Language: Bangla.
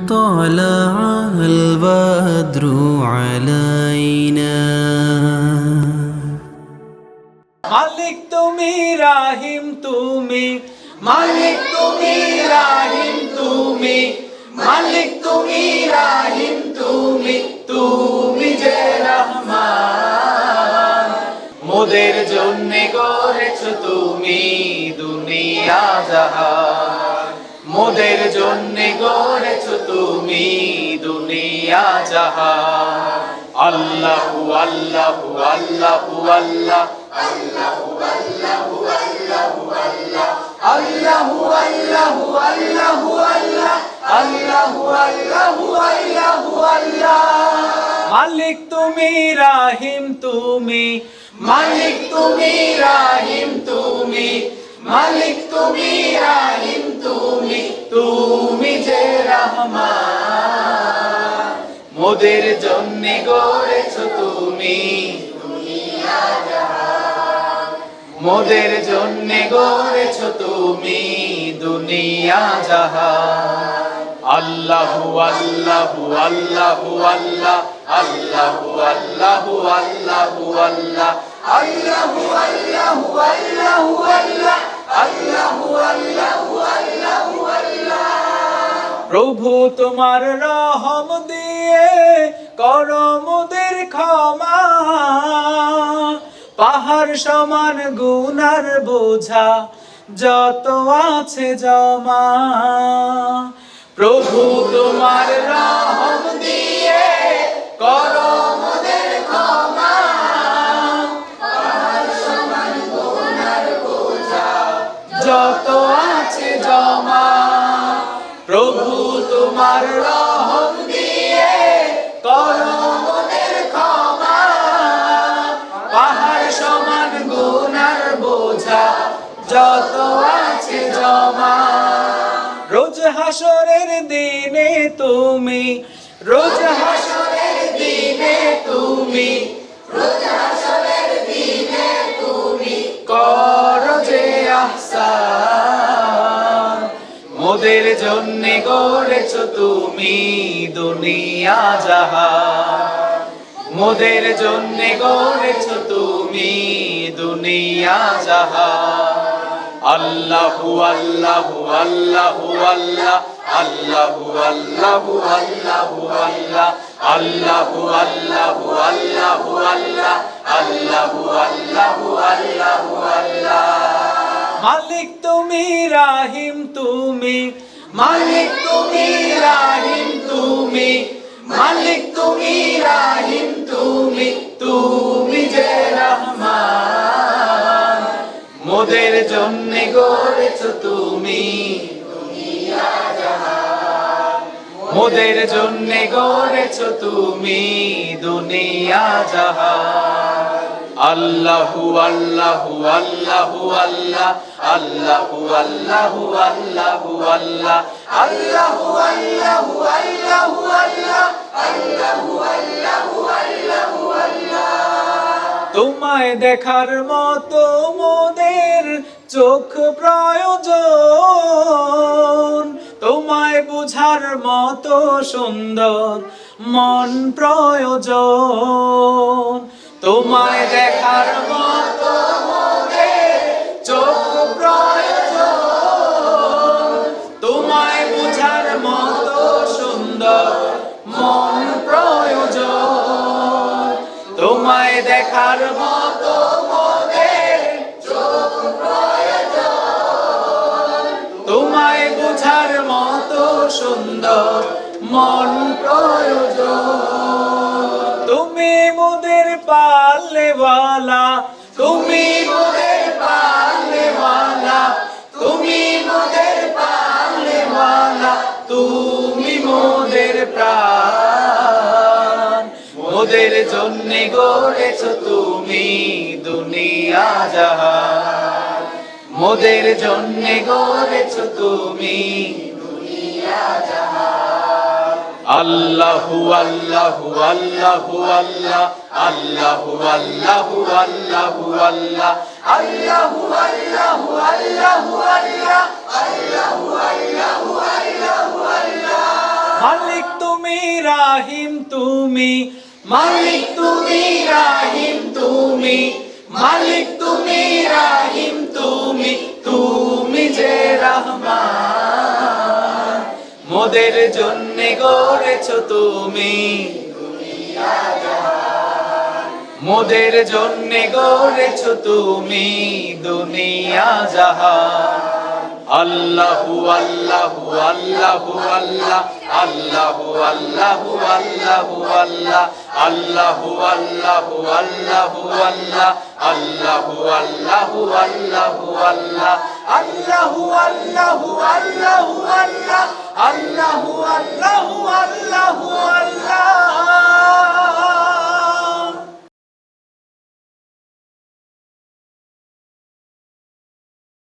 طلع البدر علينا মালিক তুমি রাহিম তুমি, মালিক তুমি রাহিম তুমি, মালিক তুমি রাহিম তুমি, তুমি যে রহমান। মোদের জন্য গড়েছো তুমি দুনিয়া জাহান, মোদের জন্য গড়েছো তুমি দুনিয়া জাহান। আল্লাহু আল্লাহু আল্লাহু আল্লাহ, আল্লাহু আল্লাহু আল্লাহু আল্লাহ, আল্লাহু আল্লাহু আল্লাহু আল্লাহ, আল্লাহু আল্লাহু আল্লাহু আল্লাহ। মালিক তুমি রাহিম তুমি, মালিক তুমি রাহিম তুমি, মালিক তুমি রাহিম তুমি, তুমি যে রহমান। মোদের জন্য গড়েছো তুমি দুনিয়া জাহান, মোদের জন্য গড়েছো তুমি দুনিয়া জাহান। আল্লাহু আল্লাহু আল্লাহু আল্লাহ, আল্লাহু আল্লাহু আল্লাহু আল্লাহ, আল্লাহু আল্লাহু আল্লাহু আল্লাহ, আল্লাহু আল্লাহু আল্লাহু আল্লাহ। প্রভু তোমার রহম দিয়ে করো মোদের ক্ষমা, পাহাড় সমান গুনার বোঝা যত আছে জমা। প্রভু তোমার রহম দিয়ে করো মোদের ক্ষমা, পাহাড় সমান গুনার বোঝা যত আছে জমা। প্রভু তোমার রহম দিয়ে করো মোদের ক্ষমা, পাহাড় সমান গুনার বোঝা যত আছে জমা। রোজ হাসরের দিনে তুমি, রোজ হাসরের দিনে তুমি, রোজ হাসরের দিনে তুমি করো যে আহসান। মোদের জন্য গড়েছো তুমি দুনিয়া জাহান, মোদের জন্য গড়েছো তুমি দুনিয়া জাহান। আল্লাহু আল্লাহু আল্লাহু আল্লাহ, আল্লাহু আল্লাহু আল্লাহু আল্লাহ, আল্লাহু আল্লাহু আল্লাহু আল্লাহ, আল্লাহু আল্লাহু আল্লাহু আল্লাহ। মালিক তুমি রাহিম তুমি, মালিক তুমি রাহিম তুমি, মালিক তুমি রাহিম তুমি, তুমি যে রহমান। মোদের জন্য গড়েছো তুমি দুনিয়া জাহান, মোদের জন্য গড়েছো তুমি দুনিয়া জাহান। আল্লাহু আল্লাহু আল্লাহু আল্লাহ, আল্লাহু আল্লাহু আল্লাহু আল্লাহ, আল্লাহু আল্লাহু আল্লাহু আল্লাহ, আল্লাহু আল্লাহু আল্লাহু আল্লাহ। তোমায় দেখার মতো মোদের চোখ প্রয়োজন, তোমায় বুঝার মতো সুন্দর মন প্রয়োজন। তোমায় দেখার মতো মোদের চোখ প্রয়োজন, তোমায় বুঝার মতো সুন্দর মন প্রয়োজন। তোমায় দেখার মতো মোদের চোখ প্রয়োজন, তোমায় বুঝার মতো সুন্দর মন প্রয়োজন। তুমি মোদের পালনেওয়ালা, তুমি মোদের পালনেওয়ালা, তুমি মোদের পালনেওয়ালা, তুমি মোদের প্রাণ। মোদের জন্য গড়েছো তুমি দুনিয়া জাহান, মোদের জন্য গড়েছো তুমি দুনিয়া জাহান। আল্লাহু আল্লাহু আল্লাহু আল্লাহ, আল্লাহু আল্লাহু আল্লাহু আল্লাহ, আল্লাহু আল্লাহু আল্লাহু আল্লাহ, আল্লাহু আল্লাহু আল্লাহু রাহিম তুমি, মালিক তুমি রাহিম তুমি, মালিক তুমি রাহিম তুমি, তুমি যে রহমান। মোদের জন্য গড়েছো তুমি, মোদের জন্য গড়েছো তুমি দুনিয়া জাহান। আল্লাহু আল্লাহু আল্লাহু আল্লাহ, আল্লাহু আল্লাহু আল্লাহু আল্লাহ, আল্লাহু আল্লাহু আল্লাহু আল্লাহ, আল্লাহু আল্লাহু আল্লাহু আল্লাহ, আল্লাহু আল্লাহু আল্লাহু আল্লাহ, আল্লাহু আল্লাহু আল্লাহু আল্লাহ।